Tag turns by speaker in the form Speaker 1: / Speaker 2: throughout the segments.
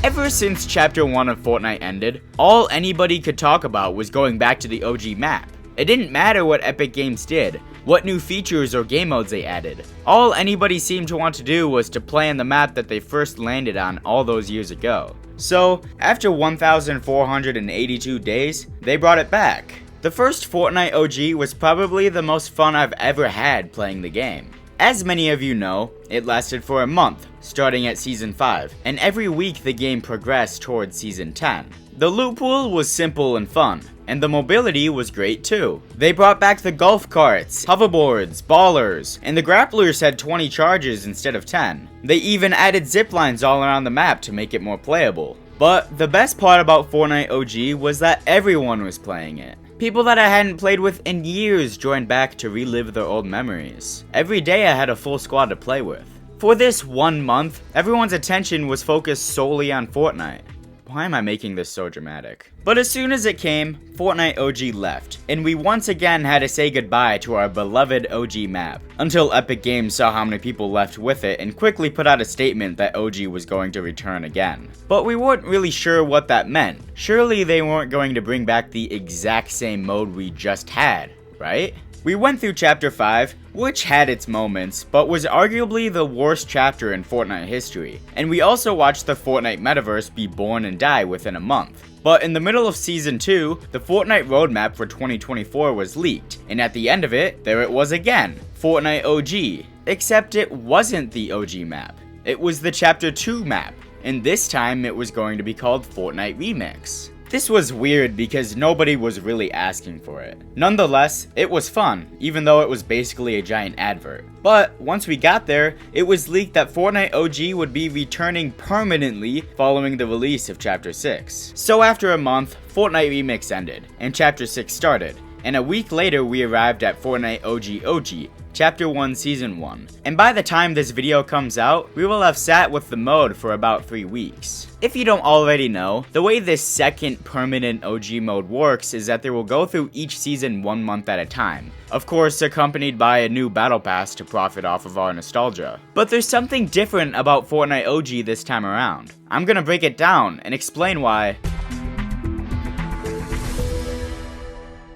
Speaker 1: Ever since Chapter 1 of Fortnite ended, all anybody could talk about was going back to the OG map. It didn't matter what Epic Games did, what new features or game modes they added. All anybody seemed to want to do was to play on the map that they first landed on all those years ago. So, after 1,482 days, they brought it back. The first Fortnite OG was probably the most fun I've ever had playing the game. As many of you know, it lasted for a month, starting at Season 5, and every week the game progressed towards Season 10. The loot pool was simple and fun, and the mobility was great too. They brought back the golf carts, hoverboards, ballers, and the grapplers had 20 charges instead of 10. They even added ziplines all around the map to make it more playable. But the best part about Fortnite OG was that everyone was playing it. People that I hadn't played with in years joined back to relive their old memories. Every day I had a full squad to play with. For this 1 month, everyone's attention was focused solely on Fortnite. Why am I making this so dramatic? But as soon as it came, Fortnite OG left, and we once again had to say goodbye to our beloved OG map, until Epic Games saw how many people left with it and quickly put out a statement that OG was going to return again. But we weren't really sure what that meant. Surely they weren't going to bring back the exact same mode we just had, right? We went through Chapter 5, which had its moments, but was arguably the worst chapter in Fortnite history, and we also watched the Fortnite metaverse be born and die within a month. But in the middle of Season 2, the Fortnite roadmap for 2024 was leaked, and at the end of it, there it was again, Fortnite OG. Except it wasn't the OG map, it was the Chapter 2 map, and this time it was going to be called Fortnite Remix. This was weird because nobody was really asking for it. Nonetheless, it was fun, even though it was basically a giant advert. But once we got there, it was leaked that Fortnite OG would be returning permanently following the release of Chapter 6. So after a month, Fortnite Remix ended, and Chapter 6 started. And a week later we arrived at Fortnite OG OG, Chapter 1 Season 1. And by the time this video comes out, we will have sat with the mode for about 3 weeks. If you don't already know, the way this second permanent OG mode works is that they will go through each season 1 month at a time. Of course, accompanied by a new battle pass to profit off of our nostalgia. But there's something different about Fortnite OG this time around. I'm gonna break it down and explain why.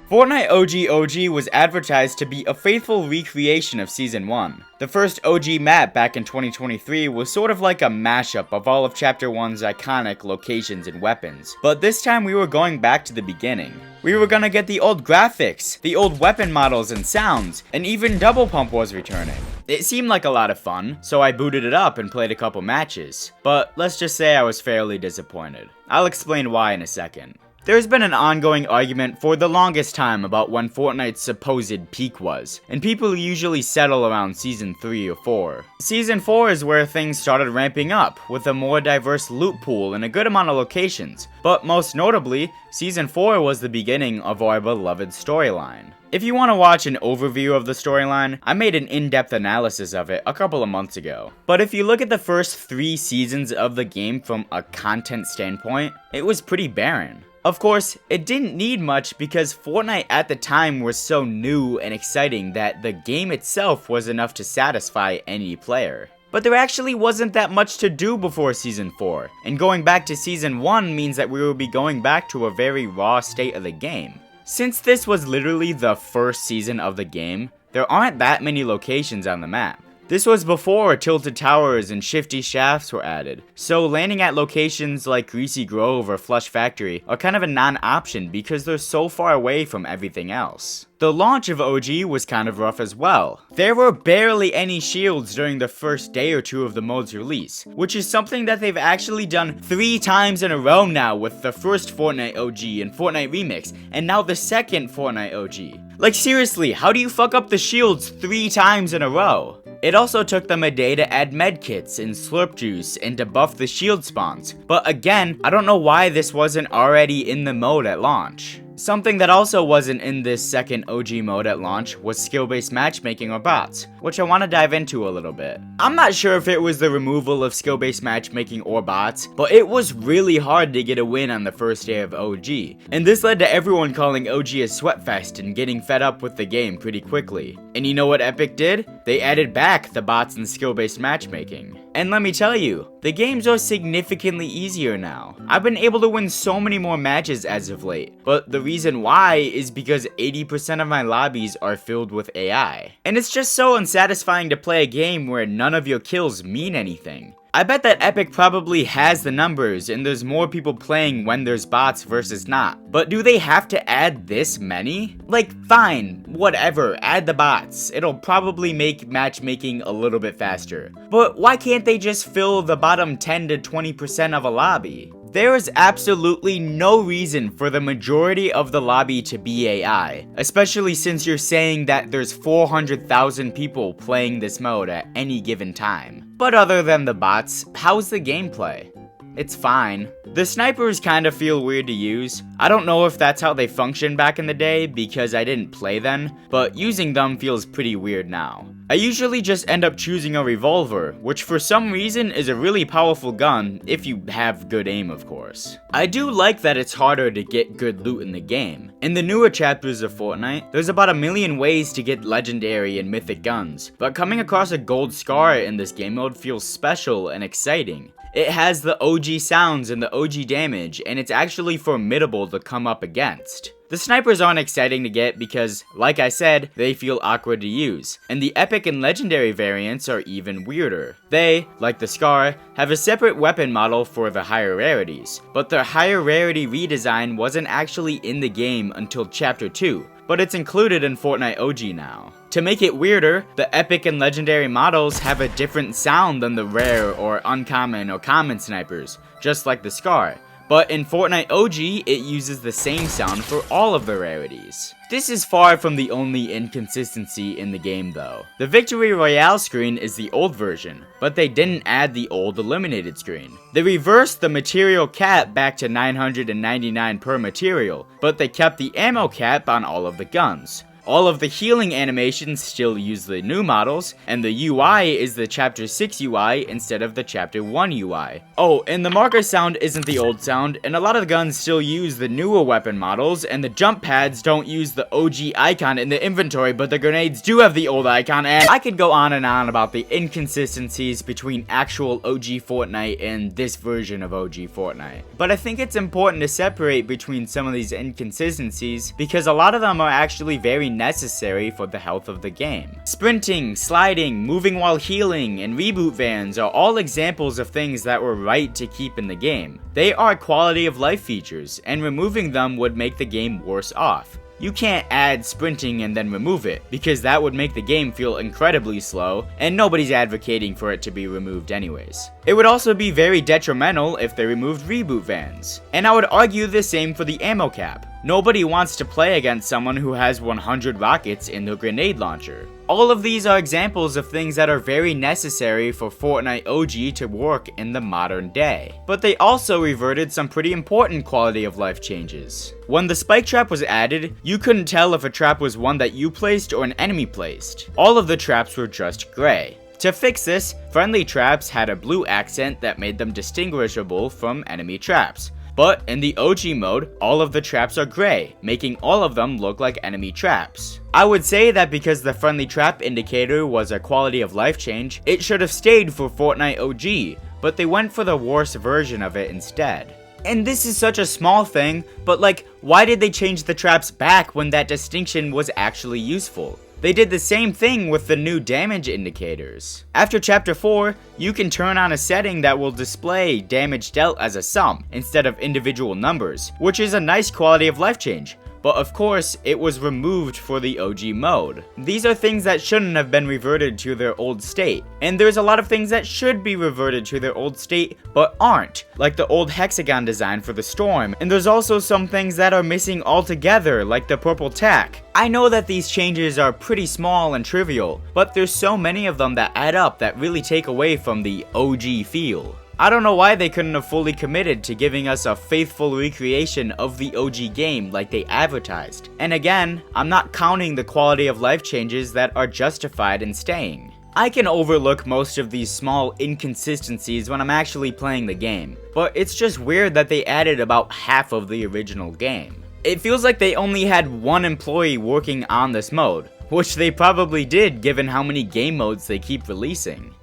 Speaker 1: Fortnite OG OG was advertised to be a faithful recreation of Season 1. The first OG map back in 2023 was sort of like a mashup of all of Chapter 1's iconic locations and weapons, but this time we were going back to the beginning. We were gonna get the old graphics, the old weapon models and sounds, and even Double Pump was returning. It seemed like a lot of fun, so I booted it up and played a couple matches, but let's just say I was fairly disappointed. I'll explain why in a second. There's been an ongoing argument for the longest time about when Fortnite's supposed peak was, and people usually settle around Season 3 or 4. Season 4 is where things started ramping up, with a more diverse loot pool and a good amount of locations, but most notably, Season 4 was the beginning of our beloved storyline. If you want to watch an overview of the storyline, I made an in-depth analysis of it a couple of months ago. But if you look at the first 3 seasons of the game from a content standpoint, it was pretty barren. Of course, it didn't need much because Fortnite at the time was so new and exciting that the game itself was enough to satisfy any player. But there actually wasn't that much to do before Season 4, and going back to Season 1 means that we will be going back to a very raw state of the game. Since this was literally the first season of the game, there aren't that many locations on the map. This was before tilted towers and shifty shafts were added, so landing at locations like Greasy Grove or Flush Factory are kind of a non-option because they're so far away from everything else. The launch of OG was kind of rough as well. There were barely any shields during the first day or 2 of the mode's release, which is something that they've actually done 3 times in a row now with the first Fortnite OG and Fortnite Remix, and now the second Fortnite OG. Like seriously, how do you fuck up the shields 3 times in a row? It also took them a day to add medkits and slurp juice and to buff the shield spawns, but again, I don't know why this wasn't already in the mode at launch. Something that also wasn't in this second OG mode at launch was skill-based matchmaking or bots, which I want to dive into a little bit. I'm not sure if it was the removal of skill-based matchmaking or bots, but it was really hard to get a win on the first day of OG, and this led to everyone calling OG a sweatfest and getting fed up with the game pretty quickly. And you know what Epic did? They added back the bots and skill-based matchmaking. And let me tell you, the games are significantly easier now. I've been able to win so many more matches as of late, but the reason why is because 80% of my lobbies are filled with AI. And it's just so unsatisfying to play a game where none of your kills mean anything. I bet that Epic probably has the numbers and there's more people playing when there's bots versus not. But do they have to add this many? Like, fine, whatever, add the bots. It'll probably make matchmaking a little bit faster. But why can't they just fill the bottom 10 to 20% of a lobby? There is absolutely no reason for the majority of the lobby to be AI, especially since you're saying that there's 400,000 people playing this mode at any given time. But other than the bots, how's the gameplay? It's fine. The snipers kind of feel weird to use. I don't know if that's how they functioned back in the day because I didn't play then, but using them feels pretty weird now. I usually just end up choosing a revolver, which for some reason is a really powerful gun, if you have good aim of course. I do like that it's harder to get good loot in the game. In the newer chapters of Fortnite, there's about 1 million ways to get legendary and mythic guns, but coming across a gold scar in this game mode feels special and exciting. It has the OG sounds and the OG damage, and it's actually formidable to come up against. The snipers aren't exciting to get because, like I said, they feel awkward to use, and the epic and legendary variants are even weirder. They, like the Scar, have a separate weapon model for the higher rarities, but their higher rarity redesign wasn't actually in the game until Chapter 2, but it's included in Fortnite OG now. To make it weirder, the epic and legendary models have a different sound than the rare or uncommon or common snipers, just like the Scar. But in Fortnite OG, it uses the same sound for all of the rarities. This is far from the only inconsistency in the game though. The Victory Royale screen is the old version, but they didn't add the old eliminated screen. They reversed the material cap back to 999 per material, but they kept the ammo cap on all of the guns. All of the healing animations still use the new models, and the UI is the Chapter 6 UI instead of the Chapter 1 UI. Oh, and the marker sound isn't the old sound, and a lot of the guns still use the newer weapon models, and the jump pads don't use the OG icon in the inventory, but the grenades do have the old icon, and I could go on and on about the inconsistencies between actual OG Fortnite and this version of OG Fortnite. But I think it's important to separate between some of these inconsistencies, because a lot of them are actually very necessary for the health of the game. Sprinting, sliding, moving while healing, and reboot vans are all examples of things that were right to keep in the game. They are quality of life features, and removing them would make the game worse off. You can't add sprinting and then remove it, because that would make the game feel incredibly slow, and nobody's advocating for it to be removed anyways. It would also be very detrimental if they removed reboot vans. And I would argue the same for the ammo cap. Nobody wants to play against someone who has 100 rockets in their grenade launcher. All of these are examples of things that are very necessary for Fortnite OG to work in the modern day. But they also reverted some pretty important quality of life changes. When the spike trap was added, you couldn't tell if a trap was one that you placed or an enemy placed. All of the traps were just gray. To fix this, friendly traps had a blue accent that made them distinguishable from enemy traps. But in the OG mode, all of the traps are gray, making all of them look like enemy traps. I would say that because the friendly trap indicator was a quality of life change, it should have stayed for Fortnite OG, but they went for the worst version of it instead. And this is such a small thing, but like, why did they change the traps back when that distinction was actually useful? They did the same thing with the new damage indicators. After Chapter 4, you can turn on a setting that will display damage dealt as a sum instead of individual numbers, which is a nice quality of life change. But of course, it was removed for the OG mode. These are things that shouldn't have been reverted to their old state. And there's a lot of things that should be reverted to their old state, but aren't, like the old hexagon design for the storm. And there's also some things that are missing altogether, like the purple tack. I know that these changes are pretty small and trivial, but there's so many of them that add up that really take away from the OG feel. I don't know why they couldn't have fully committed to giving us a faithful recreation of the OG game like they advertised. And again, I'm not counting the quality of life changes that are justified in staying. I can overlook most of these small inconsistencies when I'm actually playing the game, but it's just weird that they added about half of the original game. It feels like they only had one employee working on this mode, which they probably did given how many game modes they keep releasing.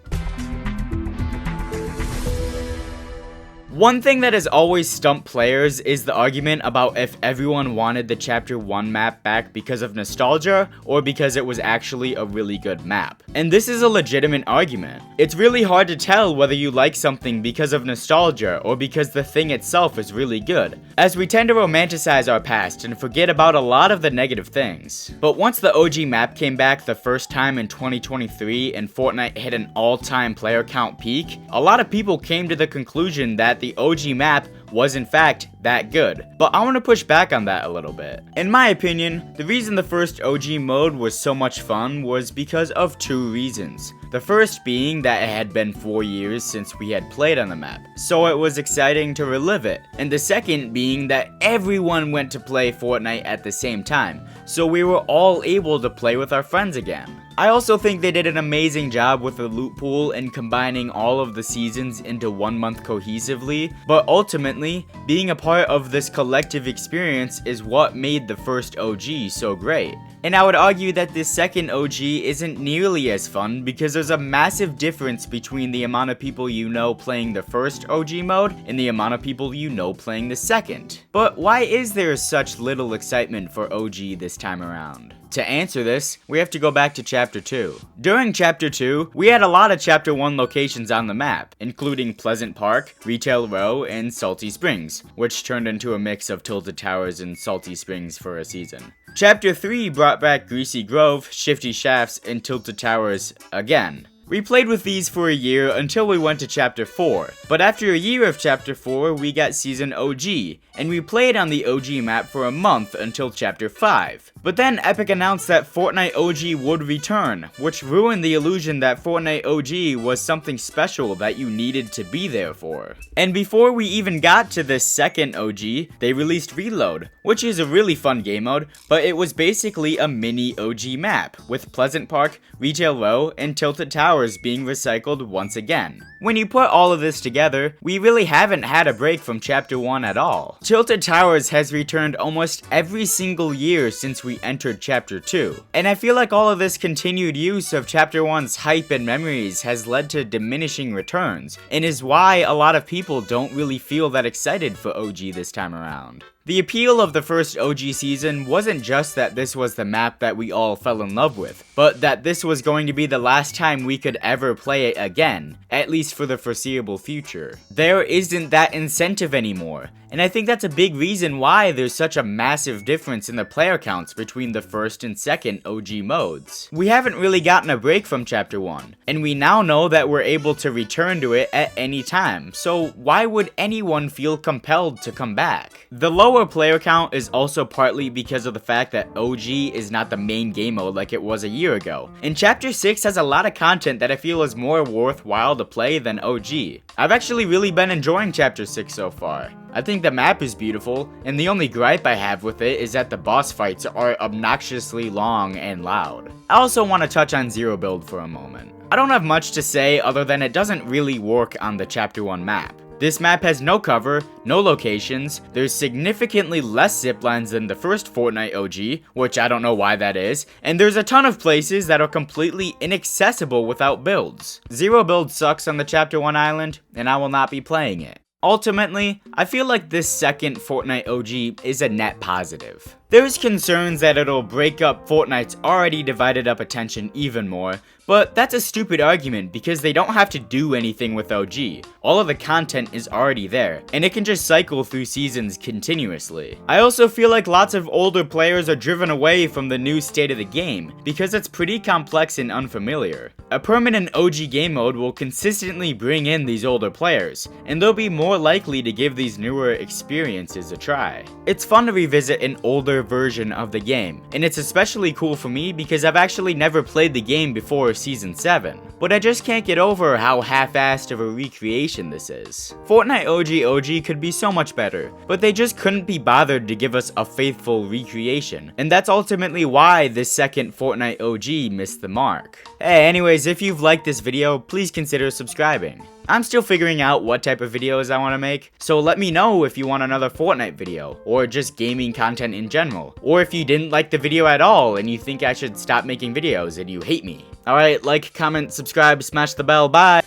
Speaker 1: One thing that has always stumped players is the argument about if everyone wanted the Chapter 1 map back because of nostalgia or because it was actually a really good map. And this is a legitimate argument. It's really hard to tell whether you like something because of nostalgia or because the thing itself is really good, as we tend to romanticize our past and forget about a lot of the negative things. But once the OG map came back the first time in 2023 and Fortnite hit an all-time player count peak, a lot of people came to the conclusion that the OG map was in fact that good. But I want to push back on that a little bit. In my opinion, the reason the first OG mode was so much fun was because of two reasons. The first being that it had been 4 years since we had played on the map, so it was exciting to relive it. And the second being that everyone went to play Fortnite at the same time, so we were all able to play with our friends again. I also think they did an amazing job with the loot pool and combining all of the seasons into 1 month cohesively, but ultimately, being a part of this collective experience is what made the first OG so great. And I would argue that this second OG isn't nearly as fun because there's a massive difference between the amount of people you know playing the first OG mode and the amount of people you know playing the second. But why is there such little excitement for OG this time around? To answer this, we have to go back to Chapter 2. During Chapter 2, we had a lot of Chapter 1 locations on the map, including Pleasant Park, Retail Row, and Salty Springs, which turned into a mix of Tilted Towers and Salty Springs for a season. Chapter 3 brought back Greasy Grove, Shifty Shafts, and Tilted Towers again. We played with these for a year until we went to Chapter 4, but after a year of Chapter 4, we got Season OG, and we played on the OG map for a month until Chapter 5. But then Epic announced that Fortnite OG would return, which ruined the illusion that Fortnite OG was something special that you needed to be there for. And before we even got to this second OG, they released Reload, which is a really fun game mode, but it was basically a mini OG map, with Pleasant Park, Retail Row, and Tilted Towers being recycled once again. When you put all of this together, we really haven't had a break from Chapter 1 at all. Tilted Towers has returned almost every single year since we entered Chapter 2, and I feel like all of this continued use of Chapter 1's hype and memories has led to diminishing returns, and is why a lot of people don't really feel that excited for OG this time around. The appeal of the first OG season wasn't just that this was the map that we all fell in love with, but that this was going to be the last time we could ever play it again, at least for the foreseeable future. There isn't that incentive anymore, and I think that's a big reason why there's such a massive difference in the player counts between the first and second OG modes. We haven't really gotten a break from Chapter 1, and we now know that we're able to return to it at any time, so why would anyone feel compelled to come back? The lower player count is also partly because of the fact that OG is not the main game mode like it was a year ago, and Chapter 6 has a lot of content that I feel is more worthwhile to play than OG. I've actually really been enjoying Chapter 6 so far. I think the map is beautiful, and the only gripe I have with it is that the boss fights are obnoxiously long and loud. I also want to touch on Zero Build for a moment. I don't have much to say other than it doesn't really work on the Chapter 1 map. This map has no cover, no locations, there's significantly less ziplines than the first Fortnite OG, which I don't know why that is, and there's a ton of places that are completely inaccessible without builds. Zero Build sucks on the Chapter 1 island, and I will not be playing it. Ultimately, I feel like this second Fortnite OG is a net positive. There's concerns that it'll break up Fortnite's already divided up attention even more, but that's a stupid argument because they don't have to do anything with OG. All of the content is already there, and it can just cycle through seasons continuously. I also feel like lots of older players are driven away from the new state of the game because it's pretty complex and unfamiliar. A permanent OG game mode will consistently bring in these older players, and they'll be more likely to give these newer experiences a try. It's fun to revisit an older version of the game, and it's especially cool for me because I've actually never played the game before Season 7, but I just can't get over how half-assed of a recreation this is. Fortnite OG OG could be so much better, but they just couldn't be bothered to give us a faithful recreation, and that's ultimately why this second Fortnite OG missed the mark. Hey, anyways, if you've liked this video, please consider subscribing. I'm still figuring out what type of videos I want to make, so let me know if you want another Fortnite video, or just gaming content in general, or if you didn't like the video at all and you think I should stop making videos and you hate me. Alright, like, comment, subscribe, smash the bell, bye!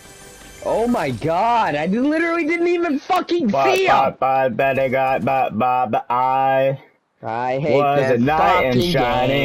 Speaker 2: Oh my god, I literally didn't even fucking see him!
Speaker 3: I
Speaker 2: I hate
Speaker 3: was
Speaker 2: this
Speaker 3: a knight in
Speaker 2: fucking
Speaker 3: shining.
Speaker 2: game.